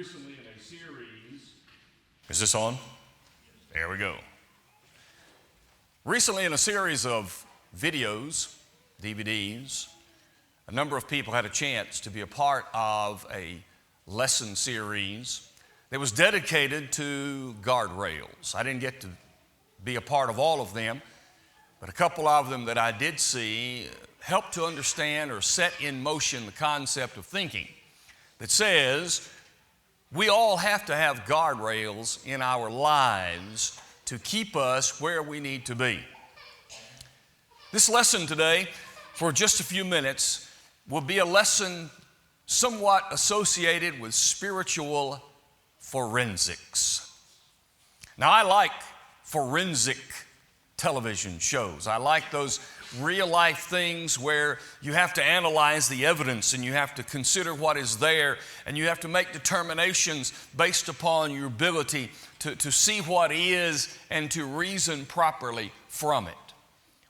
recently in a series. Is this on? There we go. Recently in a series of videos, DVDs, a number of people had a chance to be a part of a lesson series that was dedicated to guardrails. I didn't get to be a part of all of them, but a couple of them that I did see helped to understand or set in motion the concept of thinking that says we all have to have guardrails in our lives to keep us where we need to be. This lesson today, for just a few minutes, will be a lesson somewhat associated with spiritual forensics. Now, I like forensic television shows. I like those real-life things where you have to analyze the evidence and you have to consider what is there and you have to make determinations based upon your ability to see what is and to reason properly from it.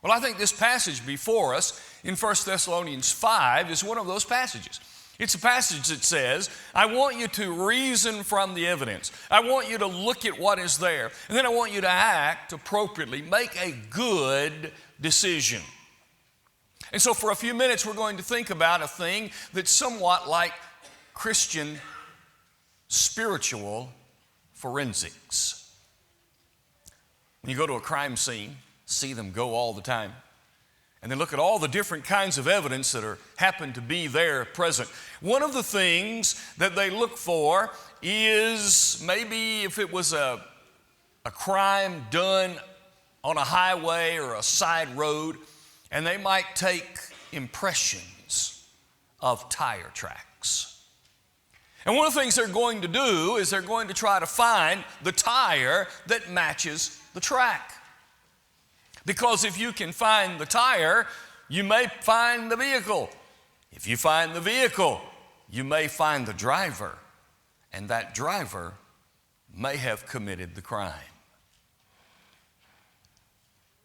Well, I think this passage before us in 1 Thessalonians 5 is one of those passages. It's a passage that says, I want you to reason from the evidence. I want you to look at what is there. And then I want you to act appropriately. Make a good decision. And so for a few minutes, we're going to think about a thing that's somewhat like Christian spiritual forensics. When you go to a crime scene, see them go all the time, and then look at all the different kinds of evidence that happen to be there present. One of the things that they look for is maybe if it was a crime done on a highway or a side road, and they might take impressions of tire tracks. And one of the things they're going to do is they're going to try to find the tire that matches the track. Because if you can find the tire, you may find the vehicle. If you find the vehicle, you may find the driver, and that driver may have committed the crime.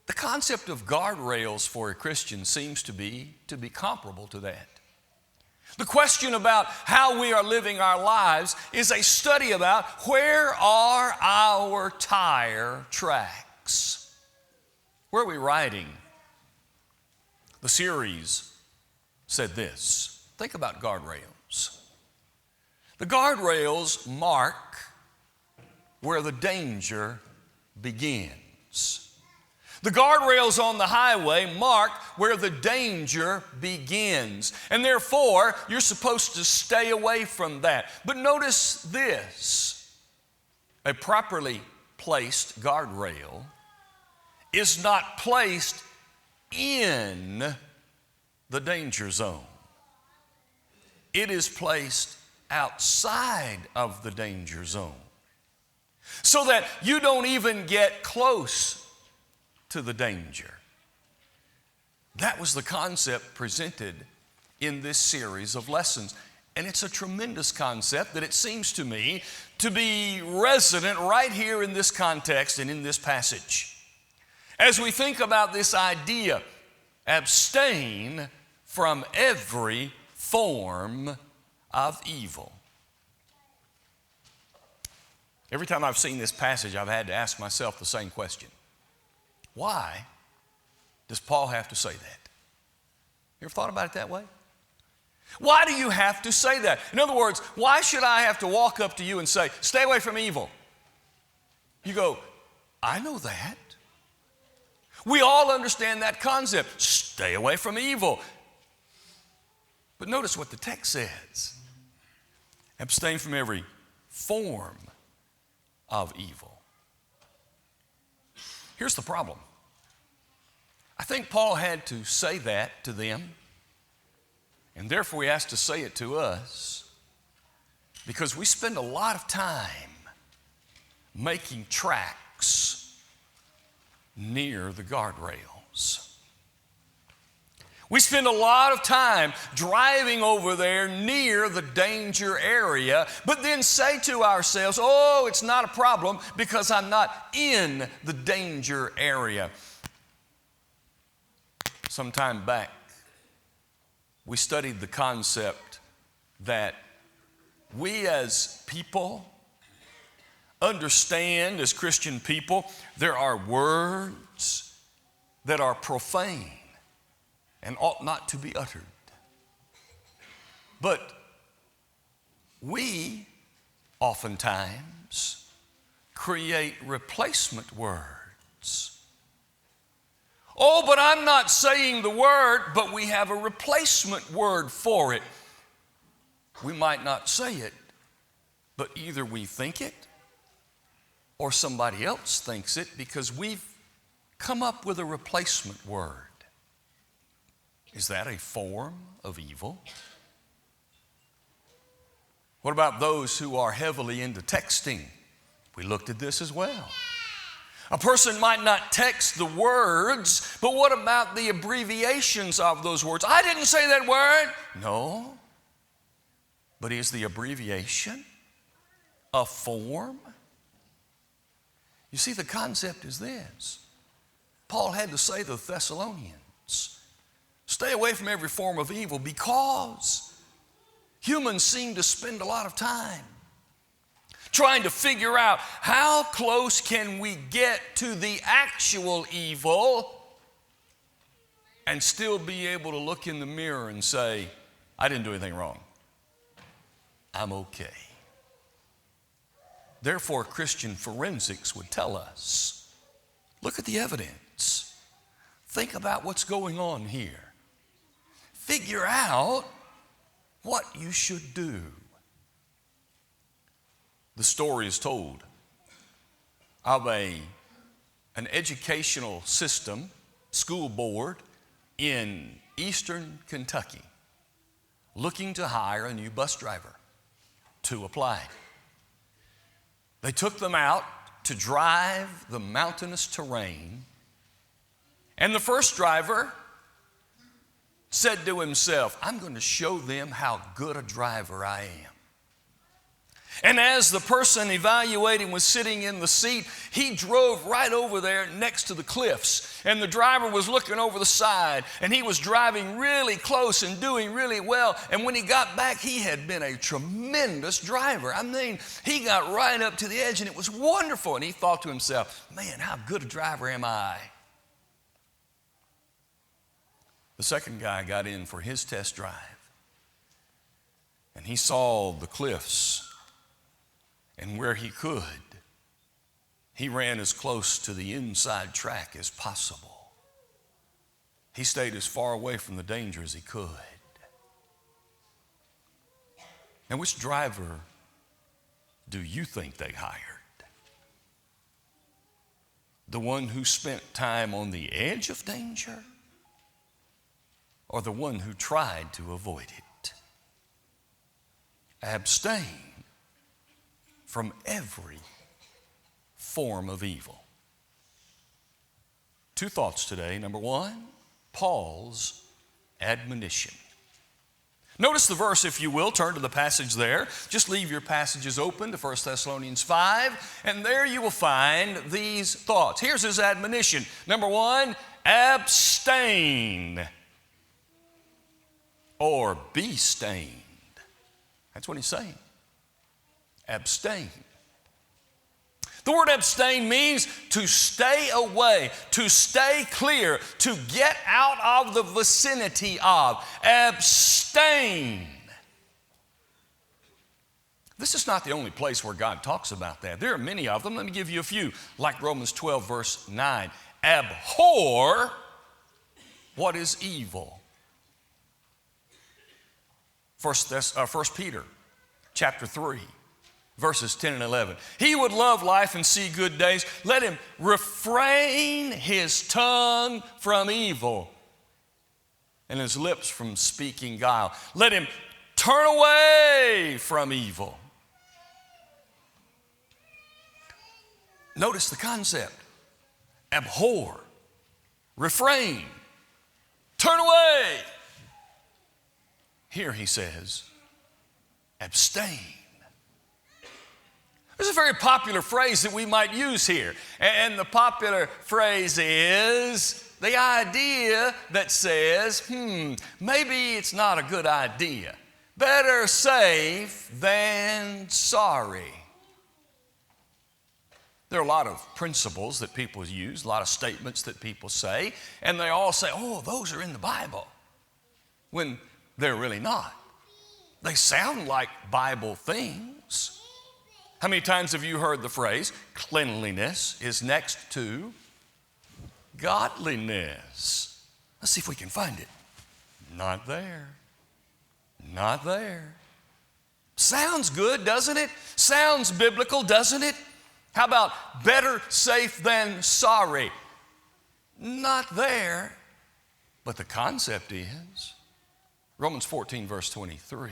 The concept of guardrails for a Christian seems to be comparable to that. The question about how we are living our lives is a study about where are our tire tracks? Where are we riding? The series said this. Think about guardrails. The guardrails mark where the danger begins. The guardrails on the highway mark where the danger begins. And therefore, you're supposed to stay away from that. But notice this. A properly placed guardrail is not placed in the danger zone. It is placed outside of the danger zone so that you don't even get close to the danger. That was the concept presented in this series of lessons. And it's a tremendous concept that it seems to me to be resident right here in this context and in this passage. As we think about this idea, abstain from every form of evil. Every time I've seen this passage, I've had to ask myself the same question. Why does Paul have to say that? You ever thought about it that way? Why do you have to say that? In other words, why should I have to walk up to you and say, stay away from evil? You go, I know that. We all understand that concept. Stay away from evil. But notice what the text says. Abstain from every form of evil. Here's the problem. I think Paul had to say that to them, and therefore he has to say it to us because we spend a lot of time making tracks near the guardrails. We spend a lot of time driving over there near the danger area, but then say to ourselves, oh, it's not a problem because I'm not in the danger area. Some time back, we studied the concept that we as people understand, as Christian people, there are words that are profane and ought not to be uttered. But we oftentimes create replacement words. Oh, but I'm not saying the word, but we have a replacement word for it. We might not say it, but either we think it or somebody else thinks it because we've come up with a replacement word. Is that a form of evil? What about those who are heavily into texting? We looked at this as well. A person might not text the words, but what about the abbreviations of those words? I didn't say that word. No. But is the abbreviation a form? You see, the concept is this. Paul had to say to the Thessalonians, stay away from every form of evil because humans seem to spend a lot of time trying to figure out how close can we get to the actual evil and still be able to look in the mirror and say, I didn't do anything wrong. I'm okay. Therefore, Christian forensics would tell us, look at the evidence. Think about what's going on here. Figure out what you should do. The story is told of an educational system, school board in eastern Kentucky looking to hire a new bus driver to apply. They took them out to drive the mountainous terrain, and the first driver said to himself, I'm going to show them how good a driver I am. And as the person evaluating was sitting in the seat, he drove right over there next to the cliffs. And the driver was looking over the side, and he was driving really close and doing really well. And when he got back, he had been a tremendous driver. I mean, he got right up to the edge, and it was wonderful. And he thought to himself, man, how good a driver am I? The second guy got in for his test drive, and he saw the cliffs. And where he could, he ran as close to the inside track as possible. He stayed as far away from the danger as he could. Now, which driver do you think they hired? The one who spent time on the edge of danger, or the one who tried to avoid it? Abstain from every form of evil. Two thoughts today. Number one, Paul's admonition. Notice the verse, if you will. Turn to the passage there. Just leave your passages open to 1 Thessalonians 5, and there you will find these thoughts. Here's his admonition. Number one, abstain or be stained. That's what he's saying. Abstain. The word abstain means to stay away, to stay clear, to get out of the vicinity of. Abstain. This is not the only place where God talks about that. There are many of them. Let me give you a few, like Romans 12, verse 9. Abhor what is evil. 1 Peter chapter 3. Verses 10 and 11. He would love life and see good days. Let him refrain his tongue from evil and his lips from speaking guile. Let him turn away from evil. Notice the concept. Abhor, refrain, turn away. Here he says, abstain. There's a very popular phrase that we might use here. And the popular phrase is the idea that says, maybe it's not a good idea. Better safe than sorry. There are a lot of principles that people use, a lot of statements that people say, and they all say, oh, those are in the Bible, when they're really not. They sound like Bible things. How many times have you heard the phrase, cleanliness is next to godliness? Let's see if we can find it. Not there. Not there. Sounds good, doesn't it? Sounds biblical, doesn't it? How about better safe than sorry? Not there. But the concept is, Romans 14, verse 23.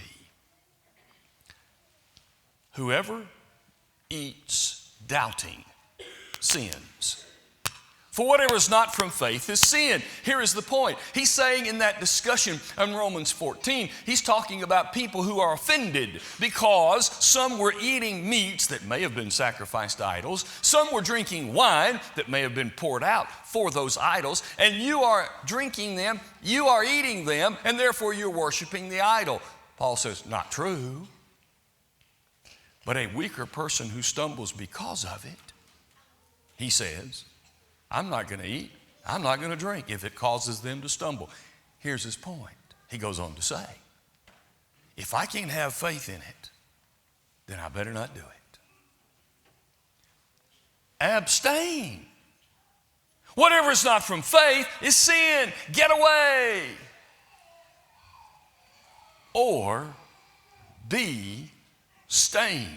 Whoever eats doubting sins. For whatever is not from faith is sin. Here is the point. He's saying in that discussion in Romans 14, he's talking about people who are offended because some were eating meats that may have been sacrificed to idols. Some were drinking wine that may have been poured out for those idols. And you are drinking them, you are eating them, and therefore you're worshiping the idol. Paul says, not true. But a weaker person who stumbles because of it, he says, I'm not going to eat, I'm not going to drink if it causes them to stumble. Here's his point. He goes on to say, if I can't have faith in it, then I better not do it. Abstain. Whatever is not from faith is sin. Get away. Or be stained.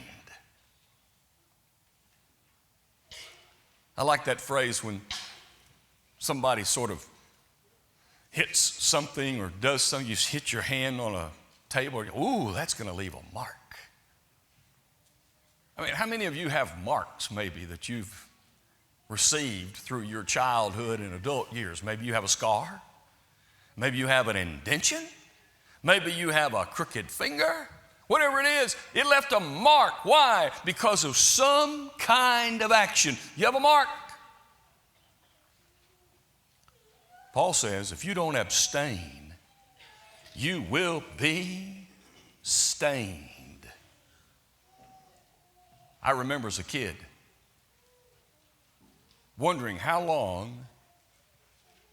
I like that phrase when somebody sort of hits something or does something, you hit your hand on a table, and ooh, that's going to leave a mark. I mean, how many of you have marks maybe that you've received through your childhood and adult years? Maybe you have a scar. Maybe you have an indention. Maybe you have a crooked finger. Whatever it is, it left a mark. Why? Because of some kind of action. You have a mark. Paul says, if you don't abstain, you will be stained. I remember as a kid wondering how long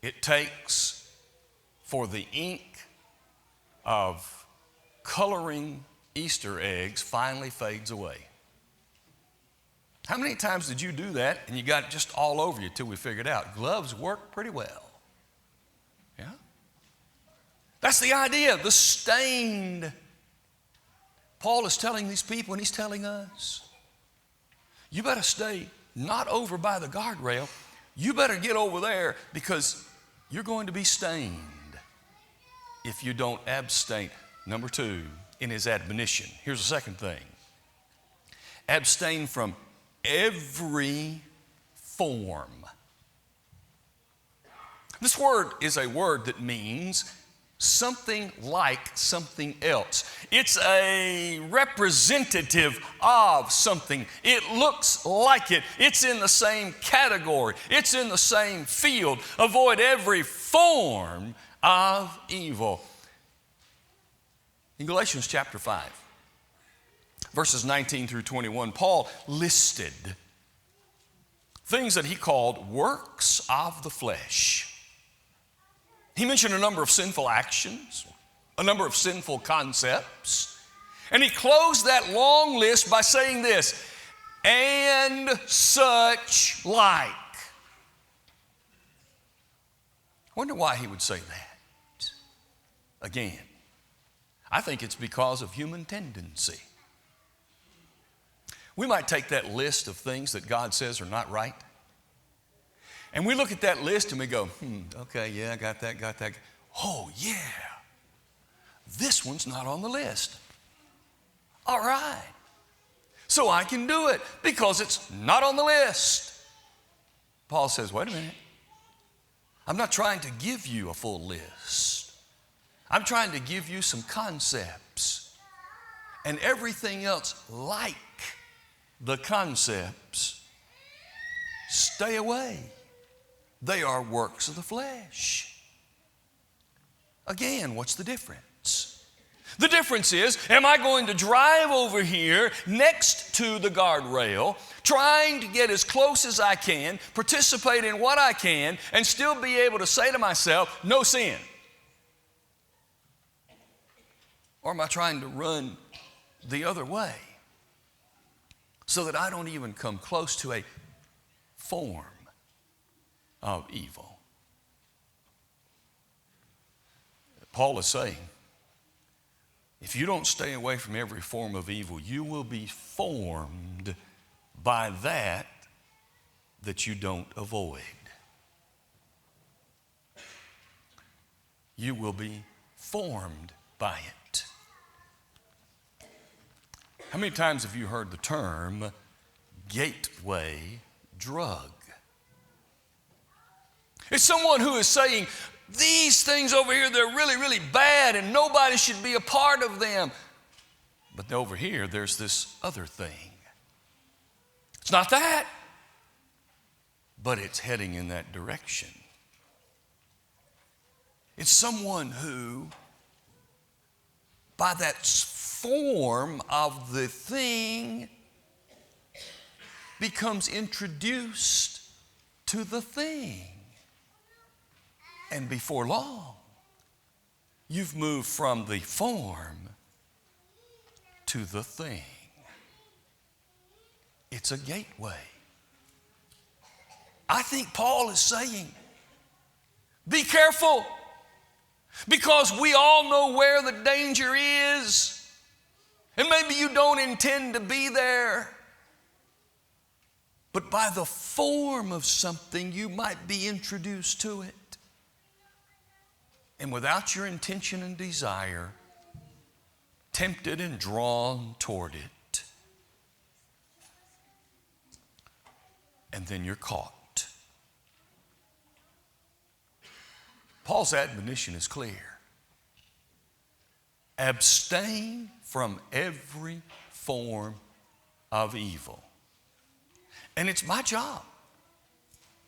it takes for the ink of coloring Easter eggs finally fades away. How many times did you do that and you got it just all over you till we figured out gloves work pretty well? Yeah? That's the idea, the stained. Paul is telling these people and he's telling us, you better stay not over by the guardrail. You better get over there because you're going to be stained if you don't abstain. Number two, in his admonition. Here's the second thing. Abstain from every form. This word is a word that means something like something else. It's a representative of something. It looks like it. It's in the same category. It's in the same field. Avoid every form of evil. In Galatians chapter 5, verses 19 through 21, Paul listed things that he called works of the flesh. He mentioned a number of sinful actions, a number of sinful concepts, and he closed that long list by saying this, and such like. I wonder why he would say that. Again, I think it's because of human tendency. We might take that list of things that God says are not right, and we look at that list and we go, okay, yeah, I got that. Oh, yeah, this one's not on the list. All right, so I can do it because it's not on the list. Paul says, wait a minute. I'm not trying to give you a full list. I'm trying to give you some concepts, and everything else like the concepts, stay away. They are works of the flesh. Again, what's the difference? The difference is, am I going to drive over here next to the guardrail, trying to get as close as I can, participate in what I can, and still be able to say to myself, no sin? Or am I trying to run the other way so that I don't even come close to a form of evil? Paul is saying, if you don't stay away from every form of evil, you will be formed by that you don't avoid. You will be formed by it. How many times have you heard the term gateway drug? It's someone who is saying, these things over here, they're really, really bad and nobody should be a part of them. But over here, there's this other thing. It's not that, but it's heading in that direction. It's someone who, by that form of the thing, becomes introduced to the thing. And before long, you've moved from the form to the thing. It's a gateway. I think Paul is saying, be careful, because we all know where the danger is, and maybe you don't intend to be there, but by the form of something, you might be introduced to it. And without your intention and desire, tempted and drawn toward it. And then you're caught. Paul's admonition is clear. Abstain from every form of evil. And it's my job.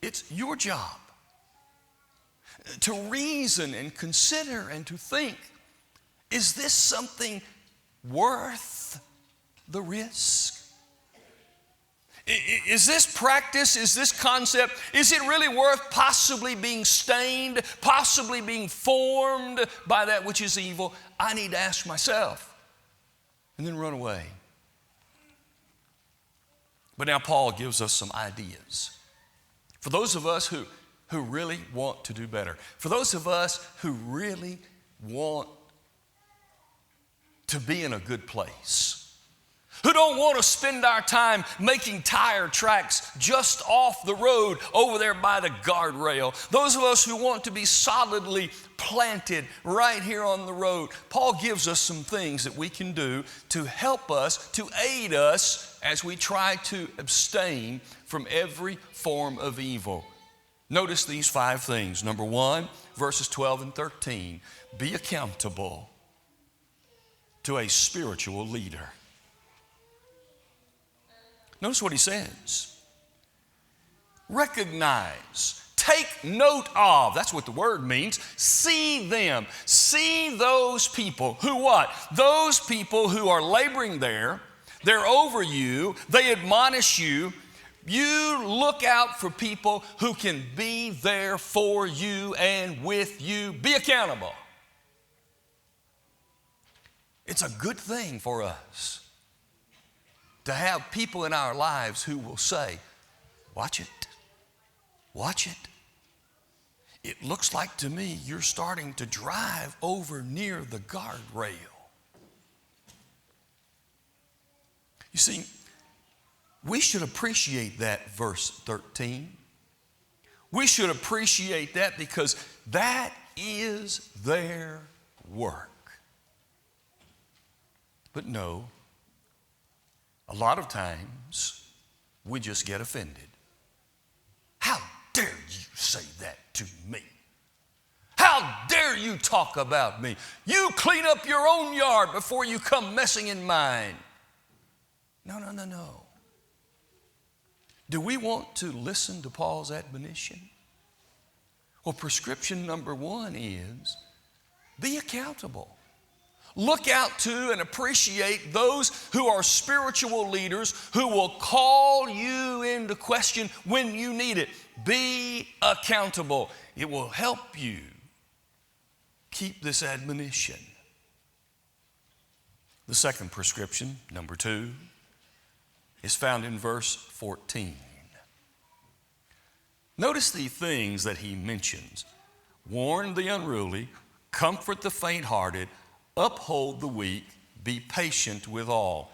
It's your job to reason and consider and to think, is this something worth the risk? Is this practice, is this concept, is it really worth possibly being stained, possibly being formed by that which is evil? I need to ask myself and then run away. But now Paul gives us some ideas. For those of us who really want to do better. For those of us who really want to be in a good place. Who don't want to spend our time making tire tracks just off the road over there by the guardrail. Those of us who want to be solidly planted right here on the road. Paul gives us some things that we can do to help us, to aid us as we try to abstain from every form of evil. Notice these 5 things. Number 1, verses 12 and 13. Be accountable to a spiritual leader. Notice what he says. Recognize, take note of. That's what the word means. See them. See those people who what? Those people who are laboring there. They're over you. They admonish you. You look out for people who can be there for you and with you. Be accountable. It's a good thing for us to have people in our lives who will say, watch it, watch it. It looks like to me you're starting to drive over near the guardrail. You see, we should appreciate that verse 13. We should appreciate that because that is their work. But no, a lot of times we just get offended. How dare you say that to me? How dare you talk about me? You clean up your own yard before you come messing in mine. No. Do we want to listen to Paul's admonition? Well, prescription number 1 is be accountable. Look out to and appreciate those who are spiritual leaders who will call you into question when you need it. Be accountable. It will help you keep this admonition. The second prescription, number 2, is found in verse 14. Notice the things that he mentions. Warn the unruly, comfort the faint-hearted, uphold the weak, be patient with all.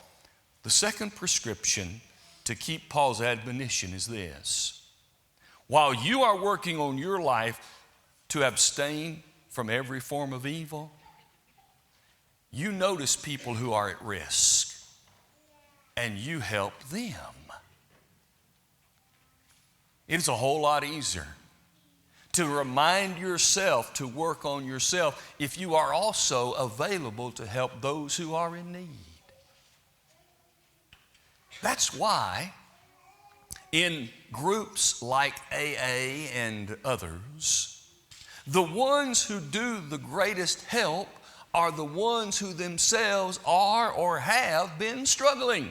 The second prescription to keep Paul's admonition is this. While you are working on your life to abstain from every form of evil, you notice people who are at risk and you help them. It's a whole lot easier to remind yourself to work on yourself if you are also available to help those who are in need. That's why in groups like AA and others, the ones who do the greatest help are the ones who themselves are or have been struggling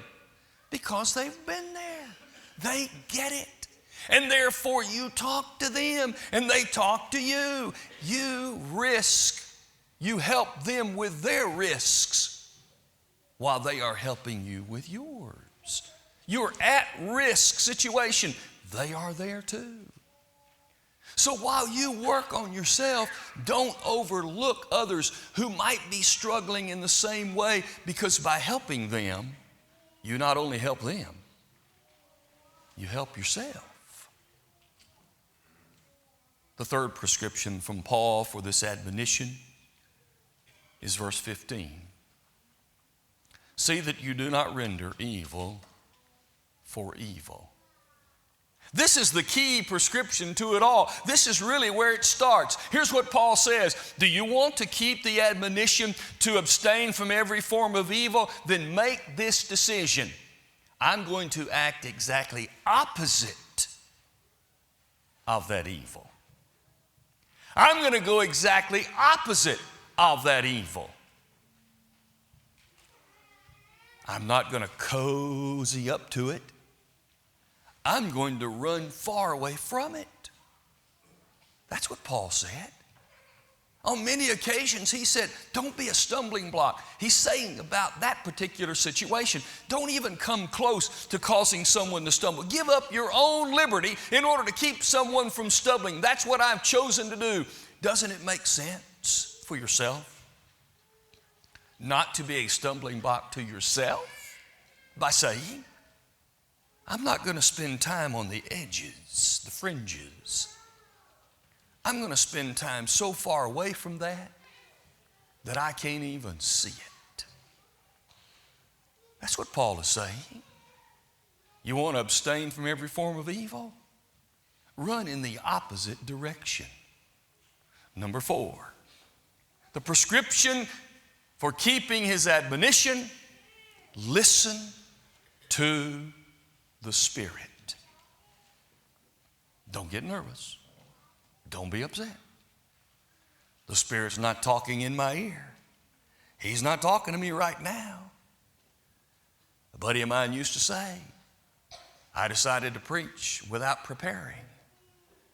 because they've been there. They get it. And therefore you talk to them and they talk to you. You help them with their risks while they are helping you with yours. You're at risk situation. They are there too. So while you work on yourself, don't overlook others who might be struggling in the same way, because by helping them, you not only help them, you help yourself. The third prescription from Paul for this admonition is verse 15. See that you do not render evil for evil. This is the key prescription to it all. This is really where it starts. Here's what Paul says. Do you want to keep the admonition to abstain from every form of evil? Then make this decision. I'm going to act exactly opposite of that evil. I'm going to go exactly opposite of that evil. I'm not going to cozy up to it. I'm going to run far away from it. That's what Paul said. On many occasions, he said, don't be a stumbling block. He's saying about that particular situation, don't even come close to causing someone to stumble. Give up your own liberty in order to keep someone from stumbling. That's what I've chosen to do. Doesn't it make sense for yourself not to be a stumbling block to yourself by saying, I'm not going to spend time on the edges, the fringes. I'm going to spend time so far away from that I can't even see it. That's what Paul is saying. You want to abstain from every form of evil? Run in the opposite direction. Number 4, the prescription for keeping his admonition, listen to the Spirit. Don't get nervous. Don't be upset. The Spirit's not talking in my ear. He's not talking to me right now. A buddy of mine used to say, I decided to preach without preparing.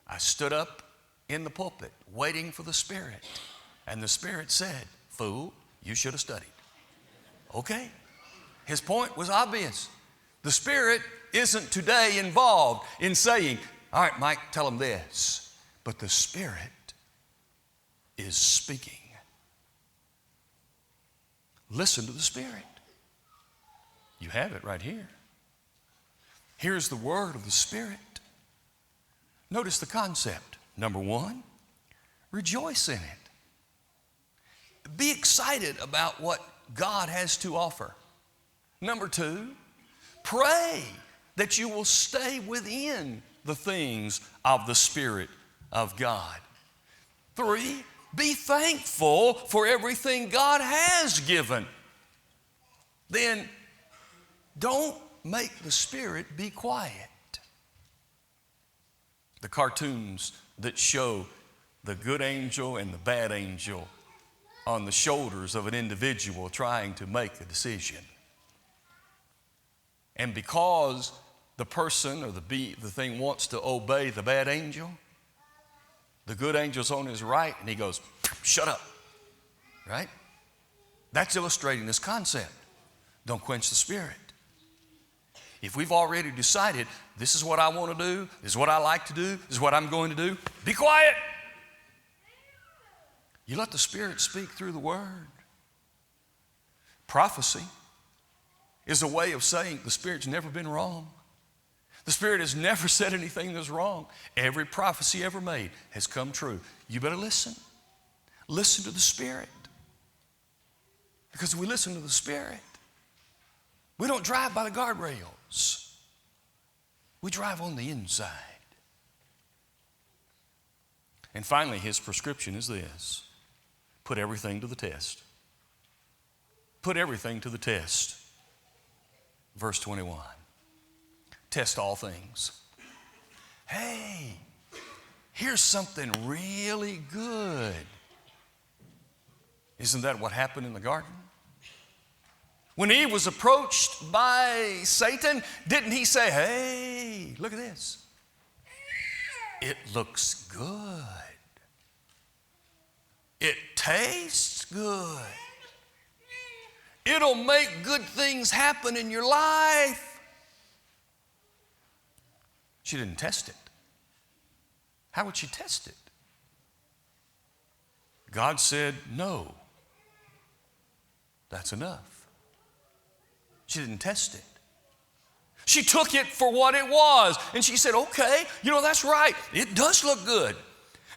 I stood up in the pulpit waiting for the Spirit. And the Spirit said, fool, you should have studied. Okay. His point was obvious. The Spirit isn't today involved in saying, all right, Mike, tell them this. But the Spirit is speaking. Listen to the Spirit. You have it right here. Here's the word of the Spirit. Notice the concept. Number 1, rejoice in it. Be excited about what God has to offer. Number 2, pray that you will stay within the things of the Spirit of God. 3, be thankful for everything God has given. Then don't make the Spirit be quiet. The cartoons that show the good angel and the bad angel on the shoulders of an individual trying to make a decision. And because the person or the thing wants to obey the bad angel, the good angel's on his right, and he goes, shut up, right? That's illustrating this concept. Don't quench the Spirit. If we've already decided, this is what I want to do, this is what I like to do, this is what I'm going to do, be quiet. You let the Spirit speak through the Word. Prophecy is a way of saying the Spirit's never been wrong. The Spirit has never said anything that's wrong. Every prophecy ever made has come true. You better listen. Listen to the Spirit. Because if we listen to the Spirit, we don't drive by the guardrails. We drive on the inside. And finally, his prescription is this: put everything to the test. Put everything to the test. Verse 21. Test all things. Hey, here's something really good. Isn't that what happened in the garden? When Eve was approached by Satan, didn't he say, hey, look at this. It looks good. It tastes good. It'll make good things happen in your life. She didn't test it. How would she test it? God said, no. That's enough. She didn't test it. She took it for what it was. And she said, okay, that's right. It does look good.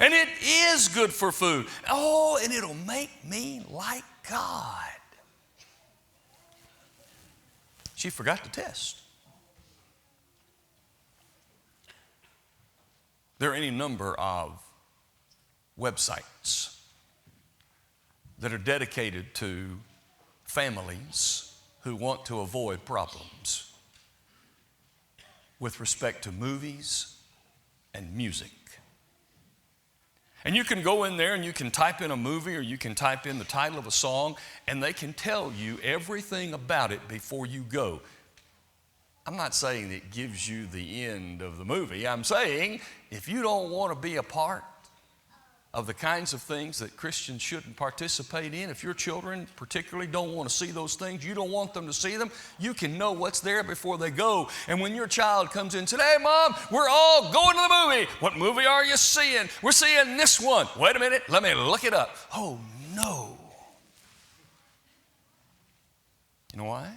And it is good for food. Oh, and it'll make me like God. She forgot to test. There are any number of websites that are dedicated to families who want to avoid problems with respect to movies and music. And you can go in there and you can type in a movie or you can type in the title of a song and they can tell you everything about it before you go. I'm not saying it gives you the end of the movie. I'm saying if you don't want to be a part of the kinds of things that Christians shouldn't participate in, if your children particularly don't want to see those things, you don't want them to see them, you can know what's there before they go. And when your child comes in and says, hey, Mom, we're all going to the movie. What movie are you seeing? We're seeing this one. Wait a minute, let me look it up. Oh, no. You know why?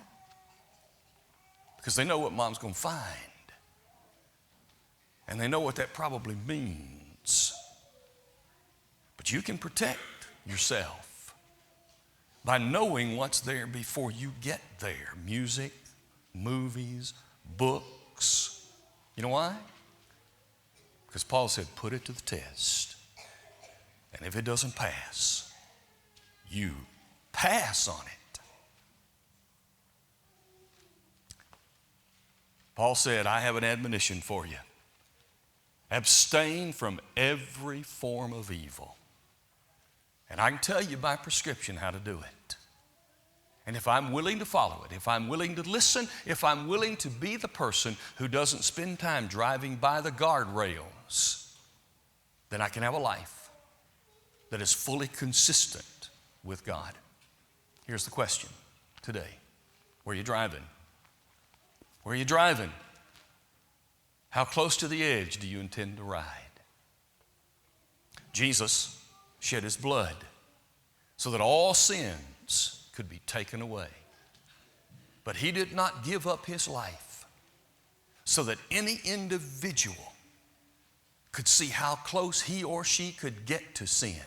Because they know what Mom's going to find. And they know what that probably means. But you can protect yourself by knowing what's there before you get there. Music, movies, books. You know why? Because Paul said, put it to the test. And if it doesn't pass, you pass on it. Paul said, I have an admonition for you. Abstain from every form of evil. And I can tell you by prescription how to do it. And if I'm willing to follow it, if I'm willing to listen, if I'm willing to be the person who doesn't spend time driving by the guardrails, then I can have a life that is fully consistent with God. Here's the question today. Where are you driving? Where are you driving? How close to the edge do you intend to ride? Jesus shed his blood so that all sins could be taken away. But he did not give up his life so that any individual could see how close he or she could get to sin.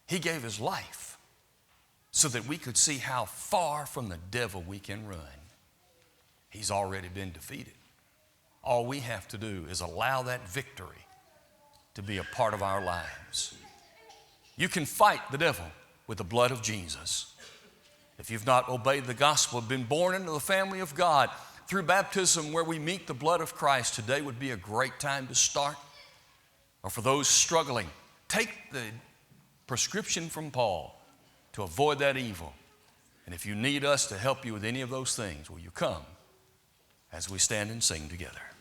He gave his life so that we could see how far from the devil we can run. He's already been defeated. All we have to do is allow that victory to be a part of our lives. You can fight the devil with the blood of Jesus. If you've not obeyed the gospel, been born into the family of God through baptism where we meet the blood of Christ, today would be a great time to start. Or for those struggling, take the prescription from Paul to avoid that evil. And if you need us to help you with any of those things, will you come as we stand and sing together?